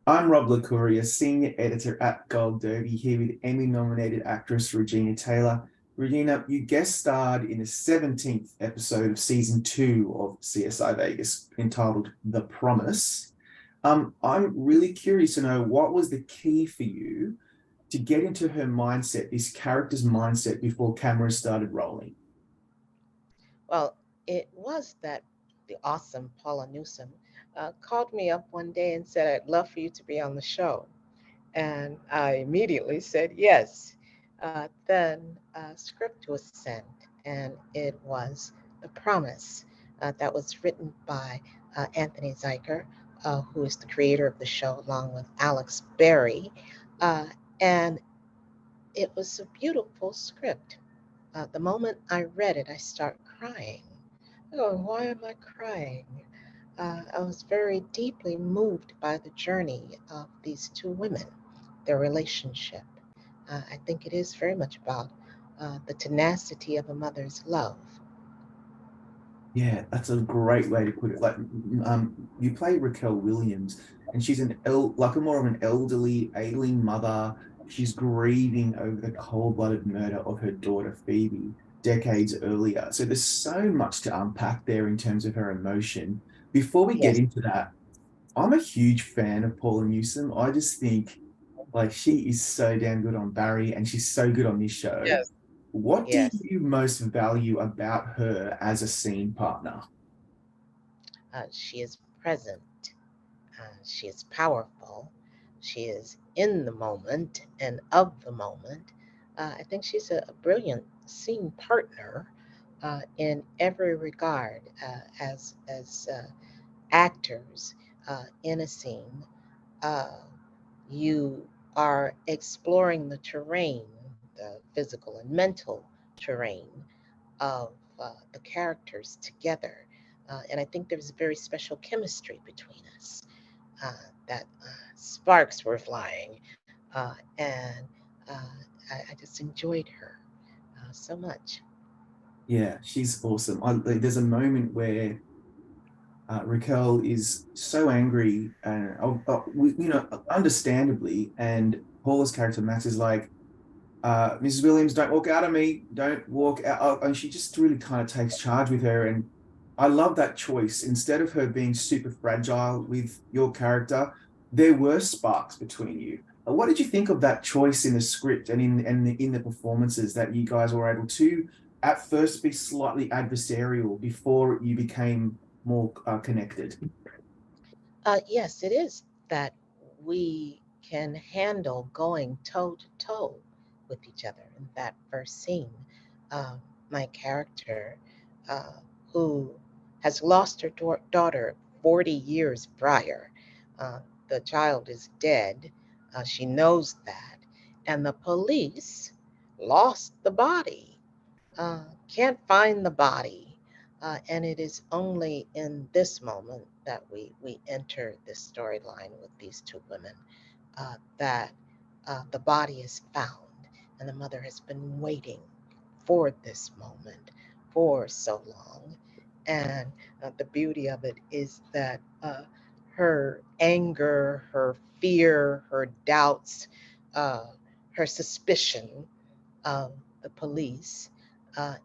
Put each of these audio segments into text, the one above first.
I'm Rob Licuria, Senior Editor at Gold Derby, here with Emmy-nominated actress Regina Taylor. Regina, you guest starred in the 17th episode of season 2 of CSI Vegas, entitled The Promise. I'm really curious to know what was the key for you to get into her mindset, this character's mindset, before cameras started rolling. Well, it was that the awesome Paula Newsome called me up one day and said, I'd love for you to be on the show. And I immediately said yes. Then a script was sent, and it was The Promise that was written by Anthony Zeiger, who is the creator of the show, along with Alex Berry. Uh, and it was a beautiful script. The moment I read it, I start crying. Oh, why am I crying? I was very deeply moved by the journey of these two women, their relationship. I think it is very much about the tenacity of a mother's love. Yeah, that's a great way to put it. Like, you play Raquel Williams, and she's like a more of an elderly, ailing mother. She's grieving over the cold-blooded murder of her daughter Phoebe decades earlier. So there's so much to unpack there in terms of her emotion. Before we get Yes, into that, I'm a huge fan of Paula Newsome. I just think like she is so damn good on Barry, and she's so good on this show. yes, What do yes. you most value about her as a scene partner? She is present. She is powerful. She is in the moment and of the moment. I think she's a brilliant scene partner in every regard as actors in a scene. Uh, you are exploring the terrain, the physical and mental terrain of the characters together. And I think there's a very special chemistry between us uh, that sparks were flying. And I just enjoyed her so much. Yeah, she's awesome. Like, there's a moment where Raquel is so angry, and understandably, and Paula's character Max is like, "Mrs. Williams, don't walk out on me. Don't walk out." And she just really kind of takes charge with her, and I love that choice. Instead of her being super fragile with your character, there were sparks between you. What did you think of that choice in the script and in the performances that you guys were able to at first be slightly adversarial before you became more connected? Yes, it is that we can handle going toe to toe with each other in that first scene. Um, my character, uh, who has lost her daughter 40 years prior, uh, the child is dead. She knows that. And the police lost the body, can't find the body. And it is only in this moment that we enter this storyline with these two women that the body is found, and the mother has been waiting for this moment for so long. And the beauty of it is that her anger, her fear, her doubts, uh, her suspicion of the police.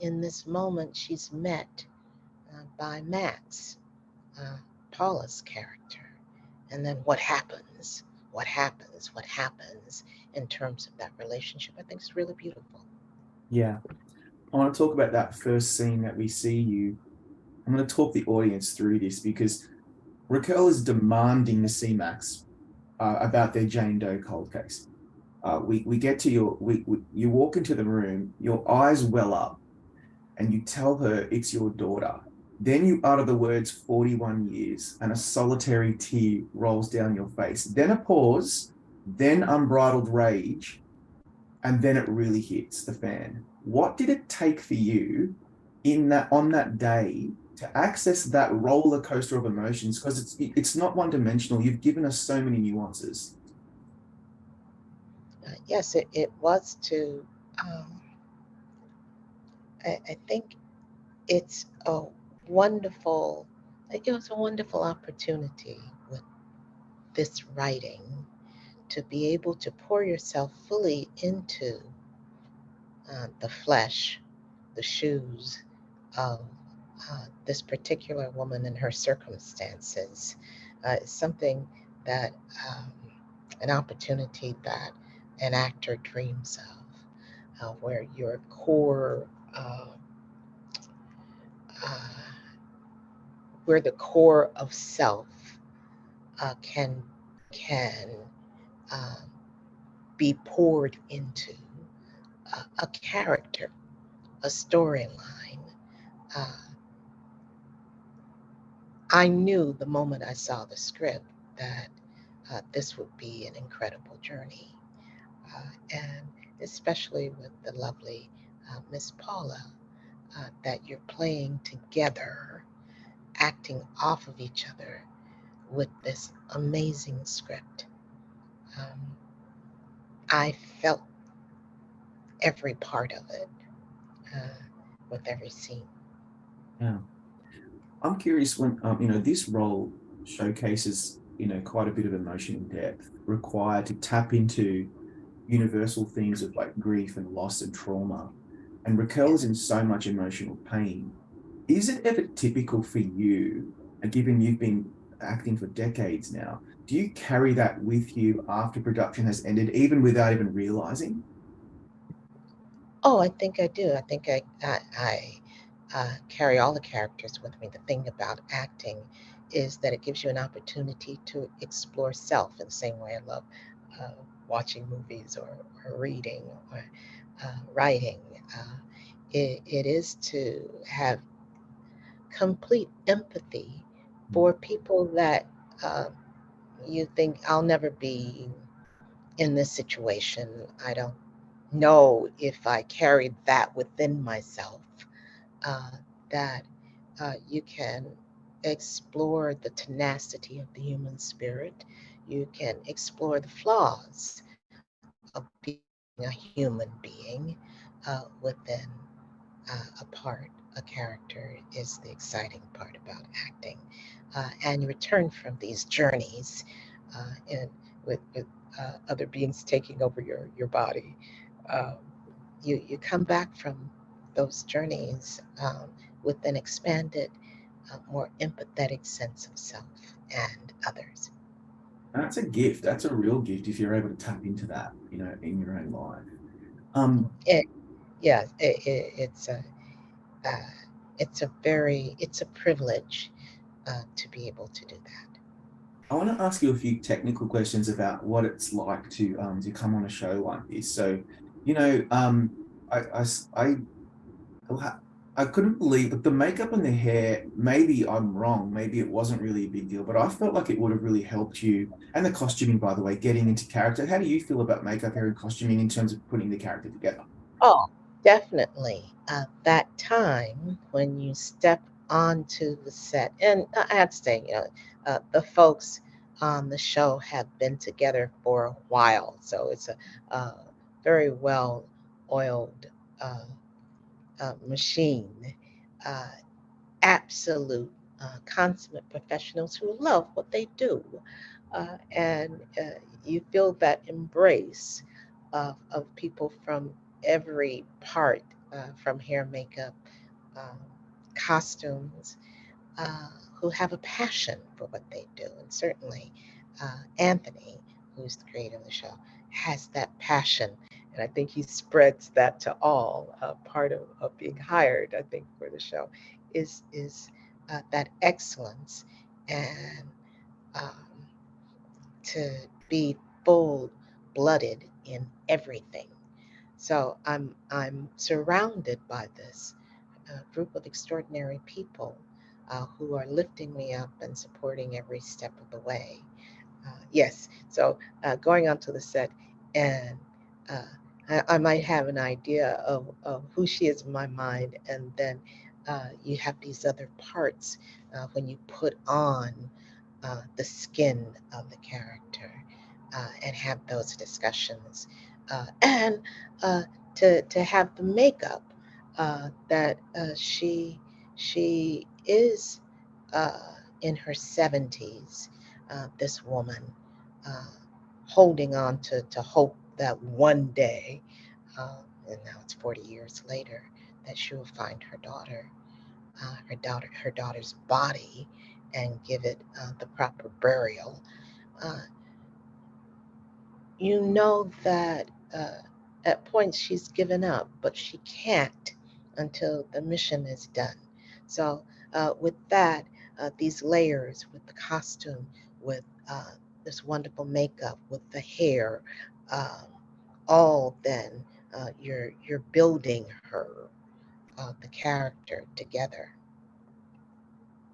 In this moment, she's met by Max, uh, Paula's character. And then what happens? What happens? What happens in terms of that relationship? I think it's really beautiful. Yeah, I want to talk about that first scene that we see you. I'm going to talk the audience through this because Raquel is demanding to see Max about their Jane Doe cold case. We get to you walk into the room, your eyes well up, and you tell her it's your daughter. Then you utter the words 41 years, and a solitary tear rolls down your face. Then a pause, then unbridled rage, and then it really hits the fan. What did it take for you in that on that day to access that roller coaster of emotions? Because it's not one dimensional. You've given us so many nuances. Yes, it was to, um, I think it's wonderful, it was a wonderful opportunity with this writing, to be able to pour yourself fully into the flesh, the shoes of this particular woman and her circumstances, is something that an opportunity that an actor dreams of, where your core, uh, uh, where the core of self can um, be poured into a character, a storyline. Uh, I knew the moment I saw the script that this would be an incredible journey, and especially with the lovely Miss Paula, that you're playing together, acting off of each other with this amazing script. Um, I felt every part of it uh, with every scene. Yeah. I'm curious when this role showcases quite a bit of emotional depth required to tap into universal themes of like grief and loss and trauma. And Raquel is Yes. in so much emotional pain. Is it ever typical for you, and given you've been acting for decades now, do you carry that with you after production has ended, even without even realizing? Oh, I think I do. I think I carry all the characters with me. The thing about acting is that it gives you an opportunity to explore self in the same way I love uh, watching movies or reading or writing. Uh, it is to have complete empathy for people that uh, you think I'll never be in this situation. I don't know if I carried that within myself, uh, that you can explore the tenacity of the human spirit. You can explore the flaws of being a human being within a part, a character is the exciting part about acting. And you return from these journeys and with other beings taking over your body. Um, you come back from those journeys with an expanded, more empathetic sense of self and others. That's a gift. That's a real gift if you're able to tap into that, in your own life. It, yeah, uh, it's a privilege to be able to do that. I want to ask you a few technical questions about what it's like to come on a show like this. So, you know, I I couldn't believe that the makeup and the hair. Maybe I'm wrong. Maybe it wasn't really a big deal, but I felt like it would have really helped you. And the costuming, by the way, getting into character. How do you feel about makeup, hair, and costuming in terms of putting the character together? Oh, definitely. That time when you step onto the set, and I have to say, the folks on the show have been together for a while, so it's a very well oiled uh, machine. Uh, Absolute consummate professionals who love what they do. And you feel that embrace of people from every part, from hair, makeup, um, costumes, who have a passion for what they do. And certainly Anthony, who's the creator of the show, has that passion. And I think he spreads that to all. Part of being hired, I think, for the show is that excellence and um, to be full blooded in everything. So I'm surrounded by this group of extraordinary people who are lifting me up and supporting every step of the way. Yes, so going onto the set, and I might have an idea of who she is in my mind, and then you have these other parts when you put on the skin of the character and have those discussions, and uh, to have the makeup that she is uh, in her 70s, this woman. uh, holding on to hope that one day, and now it's 40 years later, that she will find her daughter's body, and give it the proper burial. Uh, you know that at points she's given up, but she can't until the mission is done. So, with that, these layers, with the costume, with this wonderful makeup, with the hair, um, all then you're building her, the character together.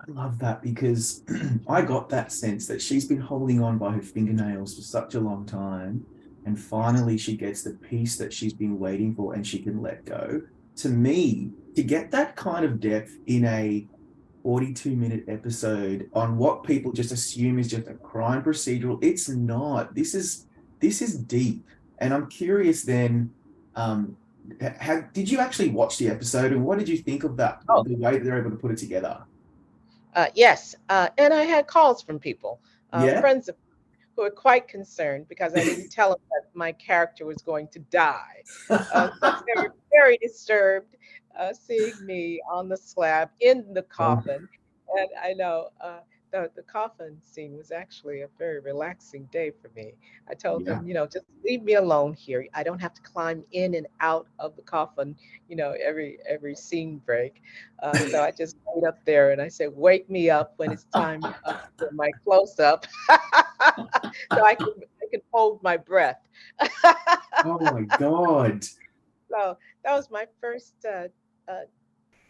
I love that because I got that sense that she's been holding on by her fingernails for such a long time. And Yes. finally, she gets the peace that she's been waiting for and she can let go. To me, to get that kind of depth in a 42-minute episode on what people just assume is just a crime procedural, it's not. This is deep. And I'm curious then, um, did you actually watch the episode and what did you think of that, Oh, the way that they're able to put it together? yes. And I had calls from people, Yeah. friends of who were quite concerned because I didn't tell them that my character was going to die. So they were very disturbed seeing me on the slab in the Oh, coffin. And I know the coffin scene was actually a very relaxing day for me. I told yeah. them, just leave me alone here. I don't have to climb in and out of the coffin, every scene break. So I just laid up there and I said, wake me up when it's time for my close up. So I can hold my breath. Oh my God. So that was my first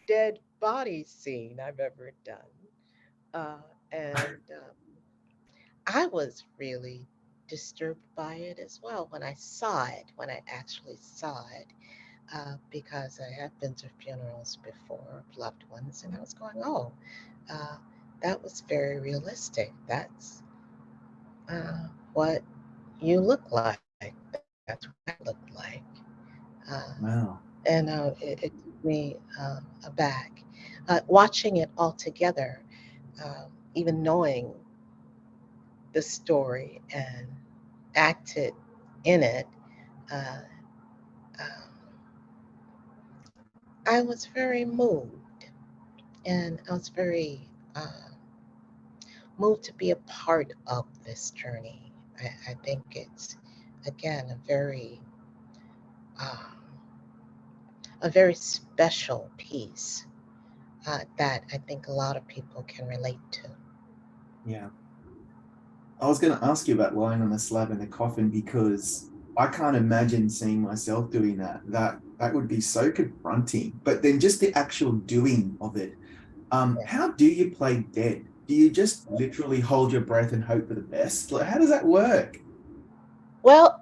dead body scene I've ever done, and I was really disturbed by it as well when I saw it, when I actually saw it, because I have been to funerals before of loved ones, and I was going, oh, uh, that was very realistic. That's what you look like. That's what I look like. Uh, Wow. and it took me aback. Watching it all together, even knowing the story and acted in it, uh, um, I was very moved. And I was very moved to be a part of this journey. I think it's, again, um, a very special piece that I think a lot of people can relate to. Yeah. I was going to ask you about lying on the slab in the coffin because I can't imagine seeing myself doing that. That would be so confronting. But then just the actual doing of it. Yes. How do you play dead? Do you just literally hold your breath and hope for the best? Like, how does that work? Well,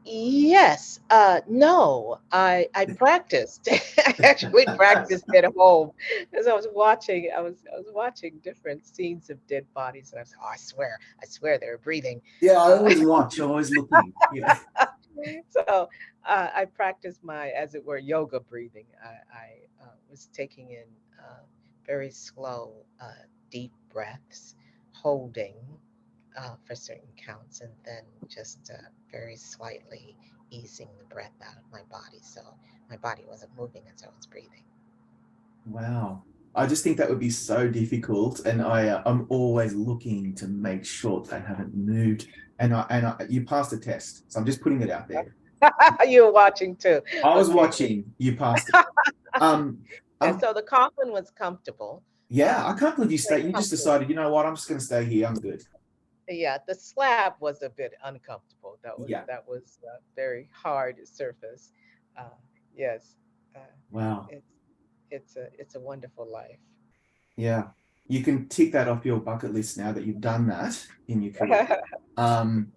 yes, no, I practiced. I actually practiced at home as I was watching different scenes of dead bodies, and I was like, oh, I swear they're breathing. Yeah, I Uh, always watch, always looking. Yeah. so I practiced my, as it were, yoga breathing. I was taking in very slow, deep breaths, holding for certain counts, and then just very slightly easing the breath out of my body. So my body wasn't moving as I was breathing. Wow. I just think that would be so difficult, and I'm always looking to make sure they haven't moved. You passed the test, so I'm just putting it out there. You were watching too. I was Okay. watching. You passed it. Um, And um, so the coffin was comfortable. yeah, I can't believe you Very stay. You just comfortable. decided, you know what? I'm just going to stay here. I'm good. Yeah, the slab was a bit uncomfortable. That was Yeah. that was very hard surface. Uh, yes, uh, Wow. it's it's a wonderful life. Yeah. You can tick that off your bucket list now that you've done that in your career. Um,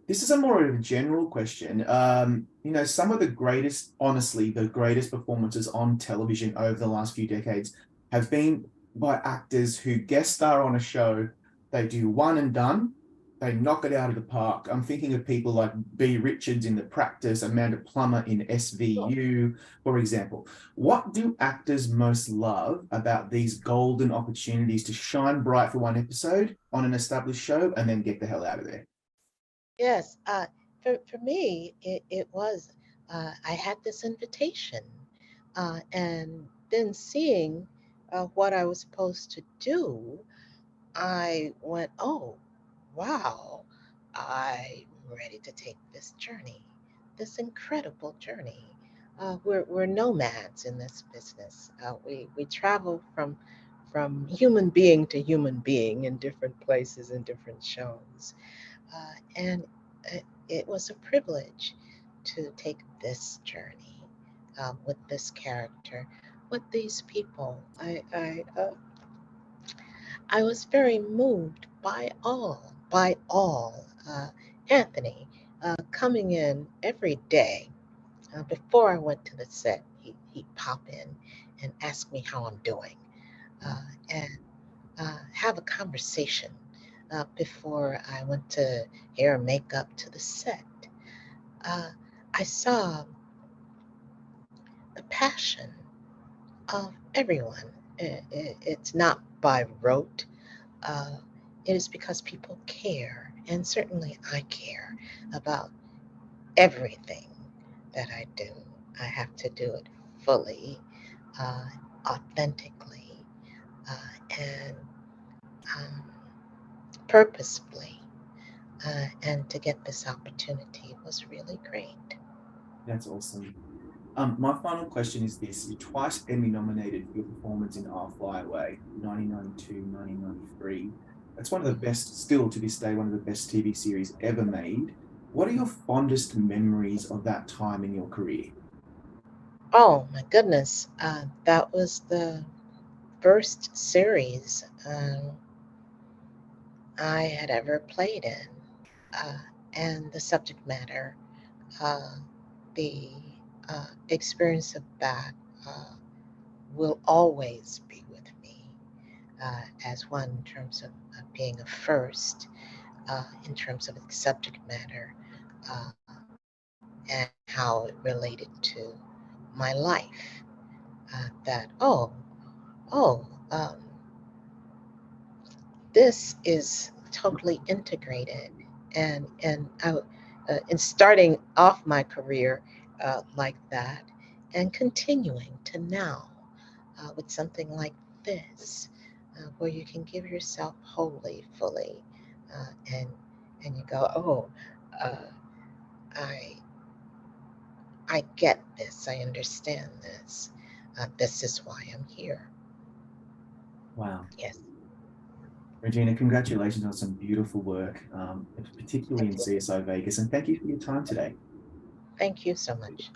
this is a more of a general question. Some of the greatest, honestly, the greatest performances on television over the last few decades have been by actors who guest star on a show. They do one and done. They knock it out of the park. I'm thinking of people like B. Richards in The Practice, Amanda Plummer in SVU, for example. What do actors most love about these golden opportunities to shine bright for one episode on an established show and then get the hell out of there? Yes. For me, it was, I had this invitation, and then seeing what I was supposed to do, I went, oh, wow, I'm ready to take this journey, this incredible journey. We're nomads in this business. We travel from human being to human being in different places and different shows. And it was a privilege to take this journey with this character, with these people. I was very moved by all. Anthony coming in every day. Before I went to the set, he'd pop in and ask me how I'm doing, and have a conversation before I went to hair and makeup to the set. Uh, I saw the passion of everyone. It's not by rote. Uh, it is because people care, and certainly I care about everything that I do. I have to do it fully, uh, authentically, and um, purposefully. And to get this opportunity was really great. That's awesome. My final question is this. You're twice Emmy nominated for your performance in Our Fly Away, 1992, 1993. That's one of the best, still to this day, one of the best TV series ever made. What are your fondest memories of that time in your career? Oh my goodness, that was the first series I had ever played in, uh, and the subject matter, uh, the experience of that will always be with me as one in terms of being a first, in terms of its subject matter, uh, and how it related to my life. That, oh, this is totally integrated, in starting off my career like that, and continuing to now with something like this, where you can give yourself wholly, fully, and you go, oh, uh, I I get this, I understand this. This is why I'm here. Wow. Yes, Regina, congratulations on some beautiful work, particularly thank in you. CSI Vegas, and thank you for your time today. Thank you so much.